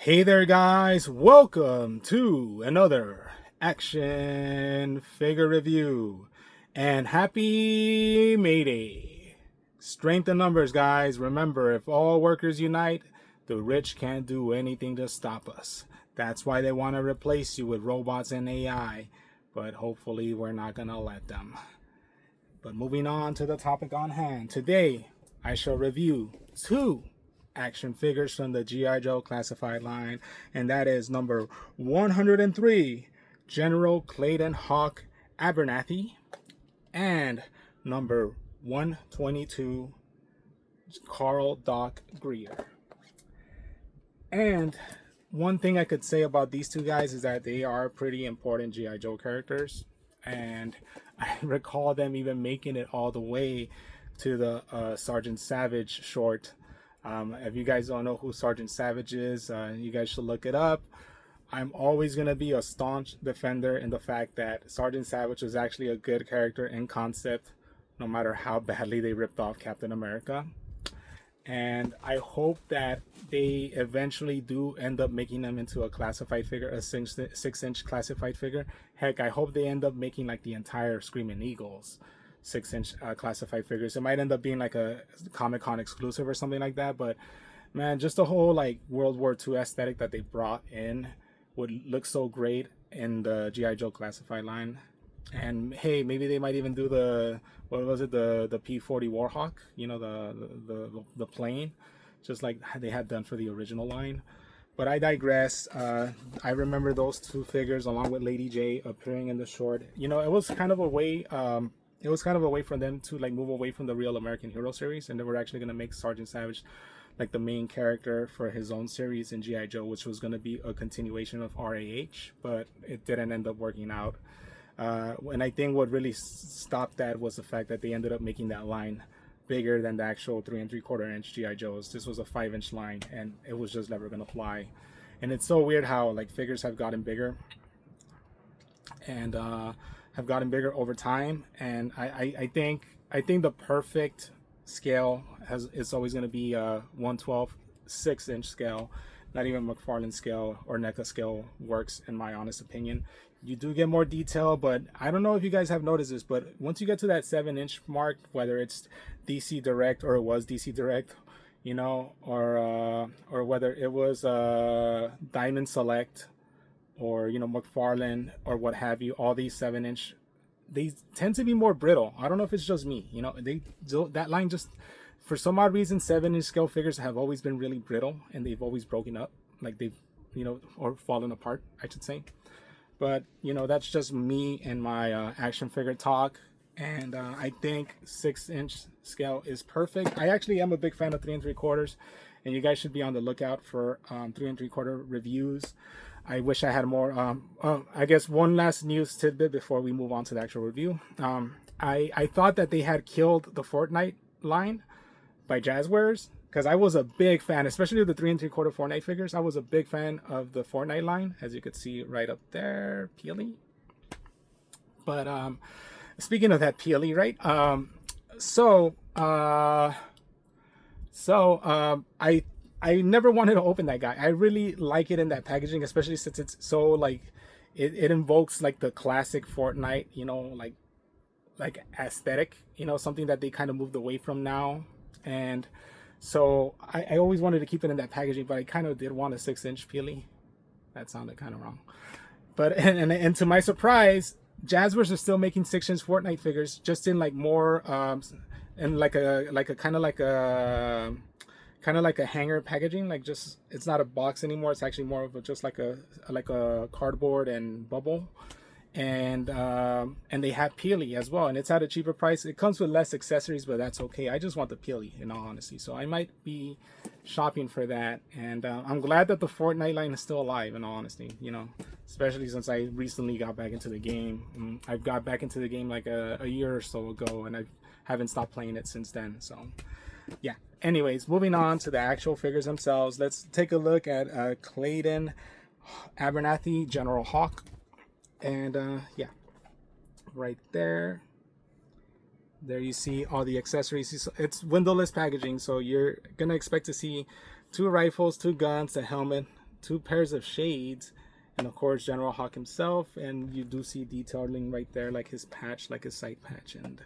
Hey there guys, welcome to another action figure review and happy May Day. Strength in numbers guys, remember if all workers unite, the rich can't do anything to stop us. That's why they want to replace you with robots and AI, but hopefully we're not gonna let them. But moving on to the topic on hand, today I shall review two action figures from the G.I. Joe classified line, and that is number 103, General Clayton Hawk Abernathy, and number 122, Carl Doc Greer. And one thing I could say about these two guys is that they are pretty important G.I. Joe characters, and I recall them even making it all the way to the Sergeant Savage short. If you guys don't know who Sergeant Savage is, you guys should look it up. I'm always going to be a staunch defender in the fact that Sergeant Savage was actually a good character in concept, no matter how badly they ripped off Captain America. And I hope that they eventually do end up making them into a classified figure, a 6-inch classified figure. Heck, I hope they end up making like the entire Screaming Eagles 6-inch classified figures. It might end up being like a Comic-Con exclusive or something like that, but man, just the whole like World War II aesthetic that they brought in would look so great in the G.I. Joe classified line. And hey, maybe they might even do the, what was it, the P-40 Warhawk, you know, the plane, just like they had done for the original line. But I digress. I remember those two figures along with Lady J appearing in the short. You know, it was kind of a way for them to like move away from the Real American Hero series, and they were actually going to make Sergeant Savage like the main character for his own series in G.I. Joe, which was going to be a continuation of RAH, but it didn't end up working out. And I think what really stopped that was the fact that they ended up making that line bigger than the actual 3 3/4 inch G.I. Joes. This was a 5-inch line, and it was just never going to fly. And it's so weird how like figures have gotten bigger and have gotten bigger over time. And I think the perfect scale is always going to be 1/12 6-inch scale. Not even McFarlane scale or NECA scale works, in my honest opinion. You do get more detail, but I don't know if you guys have noticed this, but once you get to that 7-inch mark, whether it's DC Direct or it was DC Direct, you know, or whether it was Diamond Select or, you know, McFarlane or what have you, all these 7-inch, they tend to be more brittle. I don't know if it's just me, you know, that line just, for some odd reason, 7-inch scale figures have always been really brittle, and they've always broken up, like they've, you know, or fallen apart, I should say. But, you know, that's just me and my action figure talk. And I think 6-inch scale is perfect. I actually am a big fan of 3 3/4, and you guys should be on the lookout for 3 3/4 reviews. I wish I had more. I guess one last news tidbit before we move on to the actual review. I thought that they had killed the Fortnite line by Jazzwares, because I was a big fan, especially with the 3 3/4 Fortnite figures. I was a big fan of the Fortnite line, as you could see right up there, Peely. But speaking of that Peely, right? I never wanted to open that guy. I really like it in that packaging, especially since it's so like it invokes like the classic Fortnite, you know, like aesthetic, you know, something that they kind of moved away from now. And so I always wanted to keep it in that packaging, but I kind of did want a 6-inch Peely. That sounded kind of wrong. But and to my surprise, Jazzwares are still making 6-inch Fortnite figures, just in like more and like a kind of like a hanger packaging. Like, just, it's not a box anymore. It's actually more of a, just like a cardboard and bubble. And they have Peely as well, and it's at a cheaper price. It comes with less accessories, but that's okay. I just want the Peely, in all honesty, so I might be shopping for that. And I'm glad that the Fortnite line is still alive, in all honesty, you know, especially since I recently got back into the game. I've got back into the game like a year or so ago, and I haven't stopped playing it since then. So yeah, anyways, moving on to the actual figures themselves, let's take a look at Clayton Abernathy, General Hawk. And yeah, right there you see all the accessories. It's windowless packaging, so you're gonna expect to see 2 rifles, 2 guns, a helmet, two pairs of shades, and of course General Hawk himself, and you do see detailing right there, like his patch, like his sight patch and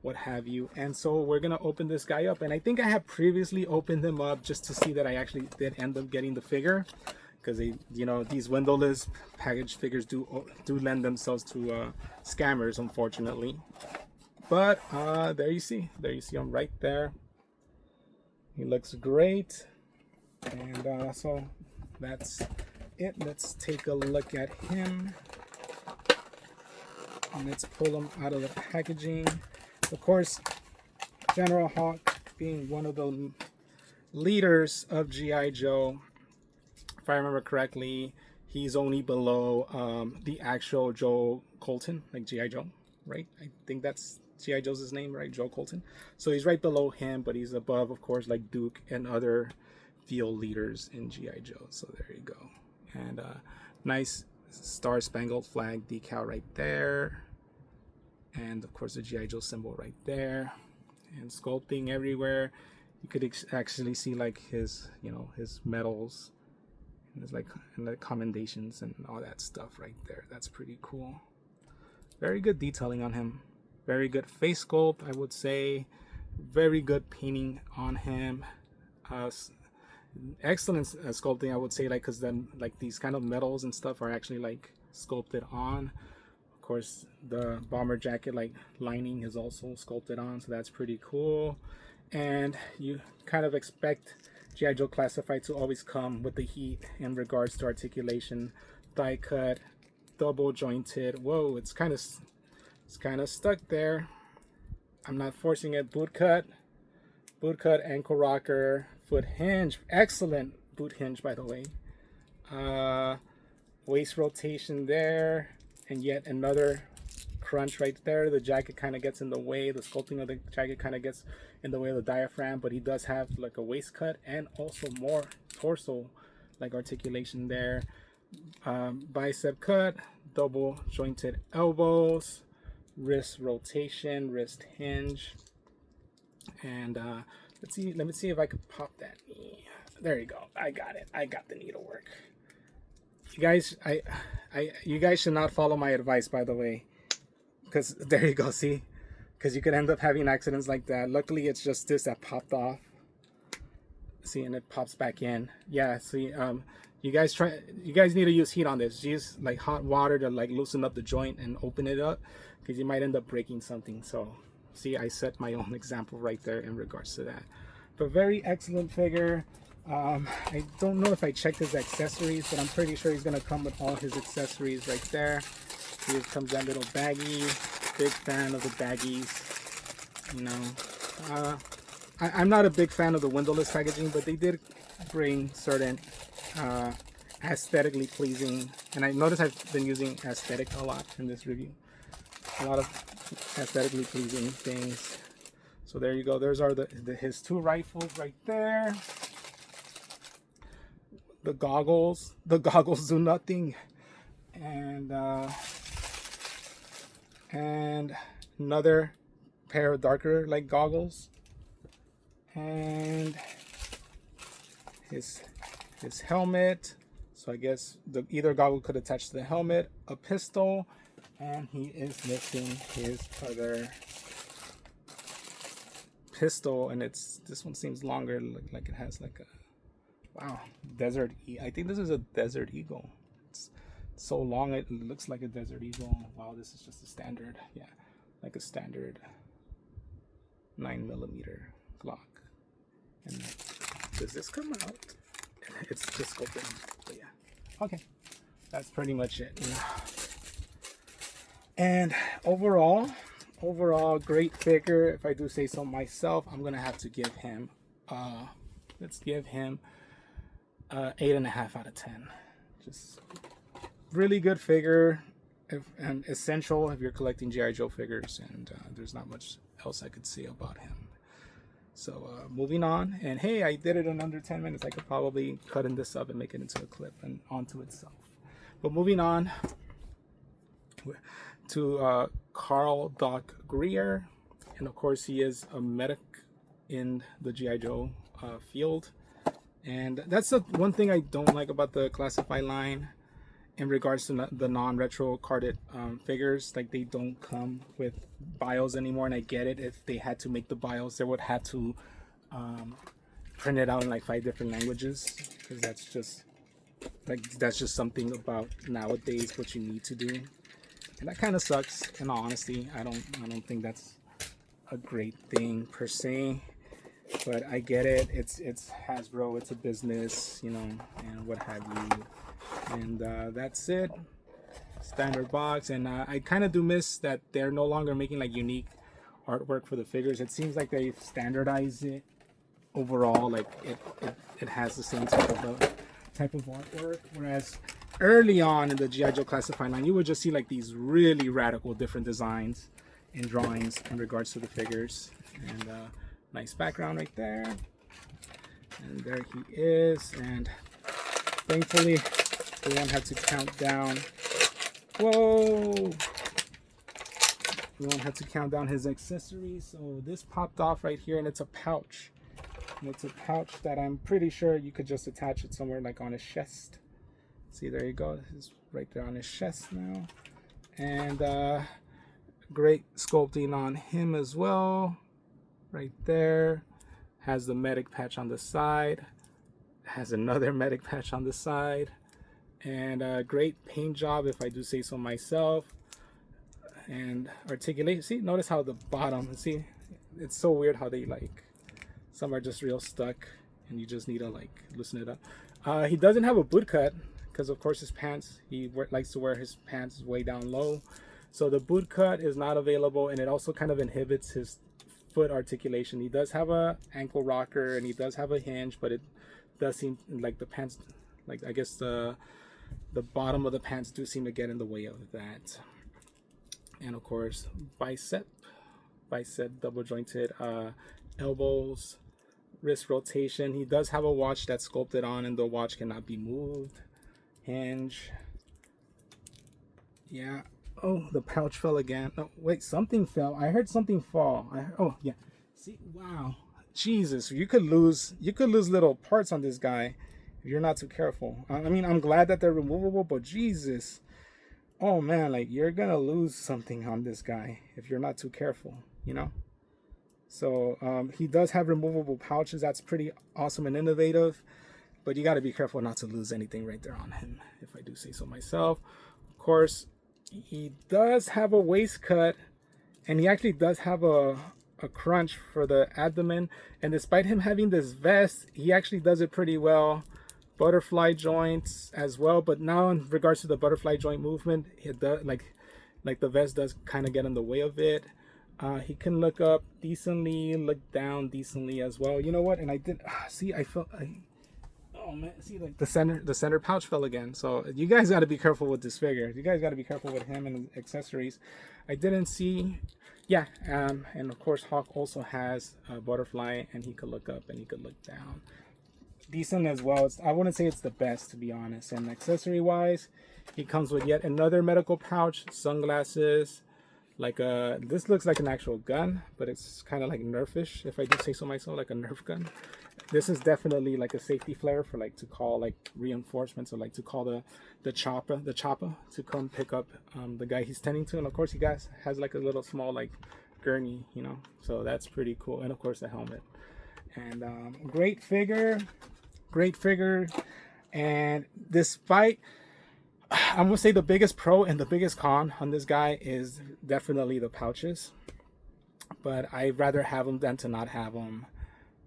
what have you. And so we're gonna open this guy up, and I think I have previously opened him up just to see that I actually did end up getting the figure, because they, you know, these windowless package figures do lend themselves to scammers, unfortunately. But there you see him right there. He looks great. And so that's it. Let's take a look at him. And let's pull him out of the packaging. Of course, General Hawk being one of the leaders of G.I. Joe, if I remember correctly, he's only below the actual Joe Colton, like G.I. Joe, right? I think that's G.I. Joe's name, right? Joe Colton. So he's right below him, but he's above, of course, like Duke and other field leaders in G.I. Joe. So there you go. And nice Star Spangled Flag decal right there. And of course the G.I. Joe symbol right there. And sculpting everywhere. You could actually see like his, you know, his medals. And there's like and the commendations and all that stuff right there. That's pretty cool. Very good detailing on him. Very good face sculpt, I would say. Very good painting on him. Excellent sculpting, I would say, like, because then like these kind of medals and stuff are actually like sculpted on. Of course, the bomber jacket like lining is also sculpted on, so that's pretty cool. And you kind of expect G.I. Joe Classified to always come with the heat in regards to articulation, die cut, double jointed. Whoa, it's kind of stuck there. I'm not forcing it. Boot cut, ankle rocker, foot hinge. Excellent boot hinge, by the way. Waist rotation there, and yet another crunch right there. The jacket kind of gets in the way. The sculpting of the jacket kind of gets in the way of the diaphragm, but he does have like a waist cut and also more torso like articulation there. Bicep cut, double jointed elbows, wrist rotation, wrist hinge, and let me see if I could pop that knee. There you go. I got it. I got the knee to work. You guys, you guys should not follow my advice, by the way, because there you go. See, because you could end up having accidents like that. Luckily, it's just this that popped off. See, and it pops back in. Yeah. See, you guys need to use heat on this. Use like hot water to like loosen up the joint and open it up, because you might end up breaking something. So see, I set my own example right there in regards to that. But very excellent figure. I don't know if I checked his accessories, but I'm pretty sure he's gonna come with all his accessories right there. Here comes that little baggie. Big fan of the baggies. You know, I'm not a big fan of the windowless packaging, but they did bring certain aesthetically pleasing, and I notice I've been using aesthetic a lot in this review. A lot of aesthetically pleasing things. So there you go. There's are his two rifles right there. The goggles do nothing, and another pair of darker like goggles, and his helmet. So I guess either goggle could attach to the helmet, a pistol, and he is missing his other pistol, and this one seems longer, like it has like a desert. I think this is a Desert Eagle. It's so long it looks like a Desert Eagle. Wow, this is just a standard, yeah, like a standard 9mm Glock. And does this come out? It's just open, but yeah. Okay, that's pretty much it. And overall, great figure. If I do say so myself, I'm gonna have to give him let's give him 8.5 out of 10. Just really good figure, and essential if you're collecting G.I. Joe figures, and there's not much else I could say about him. So moving on, and hey, I did it in under 10 minutes. I could probably cut in this up and make it into a clip and onto itself. But moving on to Carl Doc Greer, and of course he is a medic in the G.I. Joe field, And that's the one thing I don't like about the Classified line in regards to the non-retro carded figures. Like, they don't come with bios anymore, and I get it. If they had to make the bios, they would have to print it out in like 5 different languages, because that's just something about nowadays what you need to do, and that kind of sucks. In all honesty, I don't think that's a great thing per se, but I get it. It's Hasbro, it's a business, you know, and what have you. And that's it. Standard box. And I kind of do miss that they're no longer making like unique artwork for the figures. It seems like they've standardized it overall. Like it has the same type of artwork. Whereas early on in the G.I. Joe Classified line, you would just see like these really radical different designs and drawings in regards to the figures. And nice background right there. And there he is. And thankfully, we won't have to count down. Whoa! We won't have to count down his accessories. So this popped off right here, and it's a pouch. And it's a pouch that I'm pretty sure you could just attach it somewhere like on his chest. See, there you go. It's right there on his chest now. And great sculpting on him as well. Right there. Has the medic patch on the side. Has another medic patch on the side. And a great paint job, if I do say so myself. And articulation. See, notice how the bottom, see, it's so weird how they like, some are just real stuck and you just need to like loosen it up. He doesn't have a boot cut because of course his pants, he likes to wear his pants way down low. So the boot cut is not available, and it also kind of inhibits his foot articulation. He does have a ankle rocker and he does have a hinge, but it does seem like the pants, like I guess the bottom of the pants do seem to get in the way of that. And of course, bicep double jointed, elbows, wrist rotation. He does have a watch that's sculpted on, and the watch cannot be moved. Hinge. Yeah. Oh, the pouch fell again. Oh, wait, something fell. I heard something fall. Oh, yeah. See, wow. Jesus, you could lose little parts on this guy if you're not too careful. I mean, I'm glad that they're removable, but Jesus. Oh man, like you're gonna lose something on this guy if you're not too careful, you know? So he does have removable pouches. That's pretty awesome and innovative, but you got to be careful not to lose anything right there on him, if I do say so myself. Of course, he does have a waist cut, and he actually does have a crunch for the abdomen. And despite him having this vest, he actually does it pretty well. Butterfly joints as well, but now in regards to the butterfly joint movement, it does like the vest does kind of get in the way of it. He can look up decently, look down decently as well. You know what? And I did see. Oh man, see, like the center pouch fell again. So you guys got to be careful with this figure. You guys got to be careful with him and his accessories. I didn't see. Yeah, and of course Hawk also has a butterfly, and he could look up and he could look down. Decent as well. I wouldn't say it's the best, to be honest. And accessory wise, he comes with yet another medical pouch, sunglasses, like this looks like an actual gun, but it's kind of like Nerfish, if I do say so myself, like a Nerf gun. This is definitely like a safety flare for like to call like reinforcements, or like to call the chopper to come pick up the guy he's tending to. And of course he has like a little small like gurney, you know, so that's pretty cool. And of course the helmet. And great figure. And despite, I'm gonna say the biggest pro and the biggest con on this guy is definitely the pouches, but I'd rather have them than to not have them.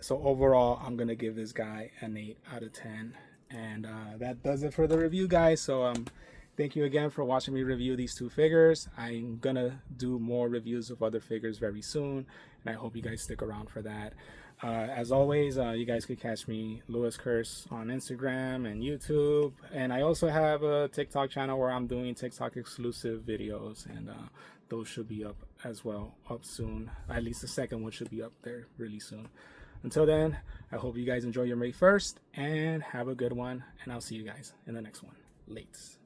So overall, I'm gonna give this guy an 8 out of 10. And that does it for the review, guys. So thank you again for watching me review these two figures. I'm gonna do more reviews of other figures very soon, and I hope you guys stick around for that. As always, you guys could catch me, Lewis Curse, on Instagram and YouTube. And I also have a TikTok channel where I'm doing TikTok exclusive videos, and those should be up as well, up soon. At least the second one should be up there really soon. Until then, I hope you guys enjoy your May 1st and have a good one. And I'll see you guys in the next one. Lates.